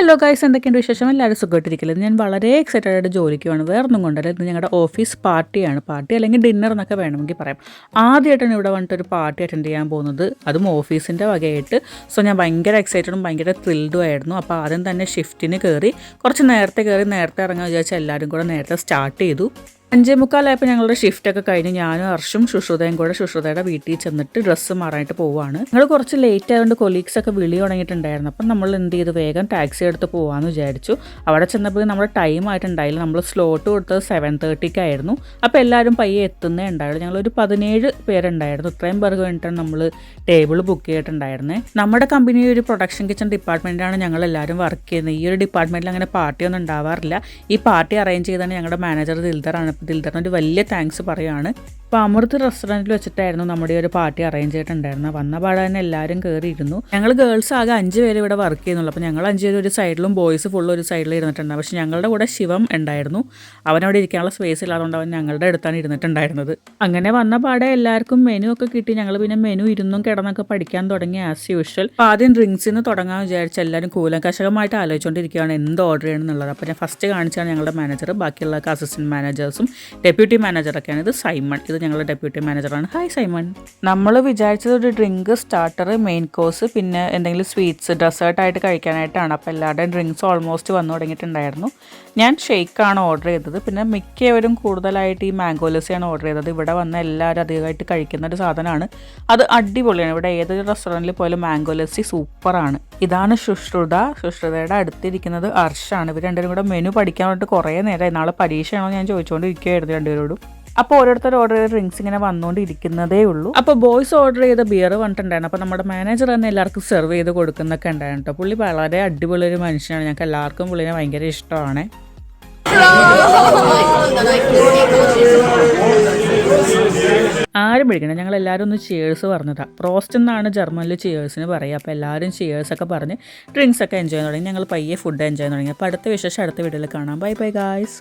Hello guys, എന്തൊക്കെയുണ്ട് വിശേഷം? എല്ലാവരും സുഖമായിട്ടിരിക്കില്ല. ഞാൻ വളരെ എക്സൈറ്റഡ് ആയിട്ട് ജോലിക്ക് വേണം. വേറൊന്നും കൊണ്ടല്ല, ഇത് ഞങ്ങളുടെ ഓഫീസ് പാർട്ടിയാണ്. പാർട്ടി അല്ലെങ്കിൽ ഡിന്നർ എന്നൊക്കെ വേണമെങ്കിൽ പറയാം. ആദ്യമായിട്ടാണ് ഇവിടെ വന്നിട്ട് ഒരു പാർട്ടി അറ്റൻഡ് ചെയ്യാൻ പോകുന്നത്, അതും ഓഫീസിൻ്റെ വകയായിട്ട്. സോ ഞാൻ ഭയങ്കര എക്സൈറ്റഡും ഭയങ്കര ത്രിൽഡും ആയിരുന്നു. അപ്പോൾ ആദ്യം തന്നെ ഷിഫ്റ്റിന് കയറി, കുറച്ച് നേരത്തെ ഇറങ്ങാൻ വിചാരിച്ചാൽ എല്ലാവരും കൂടെ നേരത്തെ സ്റ്റാർട്ട് ചെയ്തു. 5:45 ഞങ്ങളുടെ ഷിഫ്റ്റൊക്കെ കഴിഞ്ഞ് ഞാനും അർഷും ശുശ്രുതയും കൂടെ ശുശ്രുതയുടെ വീട്ടിൽ ചെന്നിട്ട് ഡ്രസ്സ് മാറാനായിട്ട് പോവുകയാണ്. ഞങ്ങൾ കുറച്ച് ലേറ്റ് ആയതുകൊണ്ട് കൊലീഗ്സൊക്കെ വിളി തുടങ്ങിയിട്ടുണ്ടായിരുന്നു. അപ്പം നമ്മൾ എന്ത് ചെയ്തു, വേഗം ടാക്സി എടുത്ത് പോകാമെന്ന് വിചാരിച്ചു. അവിടെ ചെന്നപ്പോൾ നമ്മുടെ ടൈം ആയിട്ടുണ്ടായില്ല. നമ്മൾ സ്ലോട്ട് കൊടുത്തത് 7:30 അപ്പോൾ എല്ലാവരും പയ്യെ എത്തുന്നേ ഉണ്ടായുള്ളൂ. ഞങ്ങളൊരു 17 പേരുണ്ടായിരുന്നു. ഇത്രയും പേർക്ക് വേണ്ടിയിട്ടാണ് നമ്മൾ ടേബിൾ ബുക്ക് ചെയ്തിട്ടുണ്ടായിരുന്നത്. നമ്മുടെ കമ്പനി ഒരു പ്രൊഡക്ഷൻ കിച്ചൺ ഡിപ്പാർട്ട്മെൻറ്റാണ് ഞങ്ങളെല്ലാവരും വർക്ക് ചെയ്യുന്നത്. ഈ ഒരു ഡിപ്പാർട്ട്മെൻറ്റിൽ അങ്ങനെ പാർട്ടിയൊന്നും ഉണ്ടാവാറില്ല. ഈ പാർട്ടി അറേഞ്ച് ചെയ്താണ് ഞങ്ങളുടെ മാനേജർ ദിൽദറാണ്. ദിൽദറിനൊരു വലിയ താങ്ക്സ് പറയുകയാണ്. ഇപ്പോൾ അമൃത് റെസ്റ്റോറൻറ്റിൽ വെച്ചിട്ടായിരുന്നു നമ്മുടെ ഒരു പാർട്ടി അറേഞ്ച് ചെയ്തിട്ടുണ്ടായിരുന്നത്. വന്ന പാടെ തന്നെ എല്ലാവരും കയറിയിരുന്നു. ഞങ്ങൾ ഗേൾസ് ആകെ 5 പേര് ഇവിടെ വർക്ക് ചെയ്യുന്നുള്ളൂ. അപ്പോൾ ഞങ്ങൾ 5 പേര് ഒരു സൈഡിലും ബോയ്സ് ഫുള്ള് ഒരു സൈഡിൽ ഇരുന്നിട്ടുണ്ട്. പക്ഷേ ഞങ്ങളുടെ കൂടെ ശിവം ഉണ്ടായിരുന്നു. അവനവിടെ ഇരിക്കാനുള്ള സ്പേസ് ഇല്ലാത്തതുകൊണ്ട് അവൻ ഞങ്ങളുടെ അടുത്താണ് ഇരുന്നിട്ടുണ്ടായിരുന്നത്. അങ്ങനെ വന്ന പാടെ എല്ലാവർക്കും മെനു ഒക്കെ കിട്ടി. ഞങ്ങൾ പിന്നെ മെനു ഇരുന്നും കിടന്നൊക്കെ പഠിക്കാൻ തുടങ്ങി ആസ് യൂഷ്വൽ. അപ്പോൾ ആദ്യം ഡ്രിങ്ക്സിന് തുടങ്ങാൻ വിചാരിച്ച് എല്ലാവരും കൂലങ്കഷകമായിട്ട് ആലോചിച്ചുകൊണ്ടിരിക്കുകയാണ് എന്ത് ഓർഡർ ചെയ്യണം എന്നുള്ളത്. അപ്പോൾ ഞാൻ ഫസ്റ്റ് കാണിച്ചാണ് ഞങ്ങളുടെ മാനേജർ, ബാക്കിയുള്ള അസിസ്റ്റൻറ്റ് മാനേജേഴ്സും ഡെപ്യൂട്ടി മാനേജറൊക്കെയാണ്. ഇത് സൈമൺ, ഇത് ഞങ്ങളുടെ ഡെപ്യൂട്ടി മാനേജറാണ്. Hi Simon. നമ്മൾ വിചാരിച്ചത് ഒരു ഡ്രിങ്ക്, സ്റ്റാർട്ടർ, മെയിൻ കോഴ്സ്, പിന്നെ എന്തെങ്കിലും സ്വീറ്റ്സ് ഡെസേർട്ടായിട്ട് കഴിക്കാനായിട്ടാണ്. അപ്പോൾ എല്ലാവരുടെയും ഡ്രിങ്ക്സ് ഓൾമോസ്റ്റ് വന്നു തുടങ്ങിയിട്ടുണ്ടായിരുന്നു. ഞാൻ ഷേക്കാണ് ഓർഡർ ചെയ്തത്. പിന്നെ മിക്കവരും കൂടുതലായിട്ട് ഈ മാംഗോ ലസ്സിയാണ് ഓർഡർ ചെയ്തത്. ഇവിടെ വന്ന എല്ലാവരും അധികമായിട്ട് കഴിക്കുന്ന ഒരു സാധനമാണ്. അത് അടിപൊളിയാണ്. ഇവിടെ ഏതൊരു റെസ്റ്റോറൻറ്റിൽ പോലും മാംഗോ ലസ്സി സൂപ്പറാണ്. ഇതാണ് ശുശ്രുതയുടെ അടുത്തിരിക്കുന്നത് അർഷാണ്. ഇവർ രണ്ടുപേരും കൂടെ മെനു പഠിക്കാൻ വേണ്ടിയിട്ട് കുറേ നേരമായി. നാളെ പരീക്ഷയാണോ ഞാൻ ചോദിച്ചുകൊണ്ടിരിക്കുകയായിരുന്നു രണ്ടുപേരോടും. അപ്പോൾ ഓരോരുത്തർ ഓർഡർ ചെയ്ത ഡ്രിങ്ക്സ് ഇങ്ങനെ വന്നുകൊണ്ടിരിക്കുന്നതേ ഉള്ളൂ. അപ്പോൾ ബോയ്സ് ഓർഡർ ചെയ്ത ബിയർ വന്നിട്ടുണ്ടായിരുന്നു. അപ്പോൾ നമ്മുടെ മാനേജർ തന്നെ എല്ലാവർക്കും സെർവ് ചെയ്ത് കൊടുക്കുന്നൊക്കെ ഉണ്ടായിരുന്നു കേട്ടോ. പുള്ളി വളരെ അടിപൊളി ഒരു മനുഷ്യനാണ്. ഞങ്ങൾക്ക് എല്ലാവർക്കും പുള്ളിനെ ഭയങ്കര ഇഷ്ടമാണ്. ആരും പിടിക്കണം, ഞങ്ങൾ എല്ലാവരും ഒന്ന് ചിയേഴ്സ് പറഞ്ഞതാണ്. പ്രോസ്റ്റ് എന്നാണ് ജർമ്മനിൽ ചിയേഴ്സിന് പറയുക. അപ്പോൾ എല്ലാവരും ചിയേഴ്സൊക്കെ പറഞ്ഞ് ഡ്രിങ്ക്സ് ഒക്കെ എൻജോയ് ചെയ്യാൻ തുടങ്ങി. ഞങ്ങൾ പയ്യെ ഫുഡ് എൻജോയ് ചെയ്യാൻ തുടങ്ങി. അപ്പോൾ അടുത്ത വിശേഷം അടുത്ത വീഡിയോയിൽ കാണാം. Bye bye guys.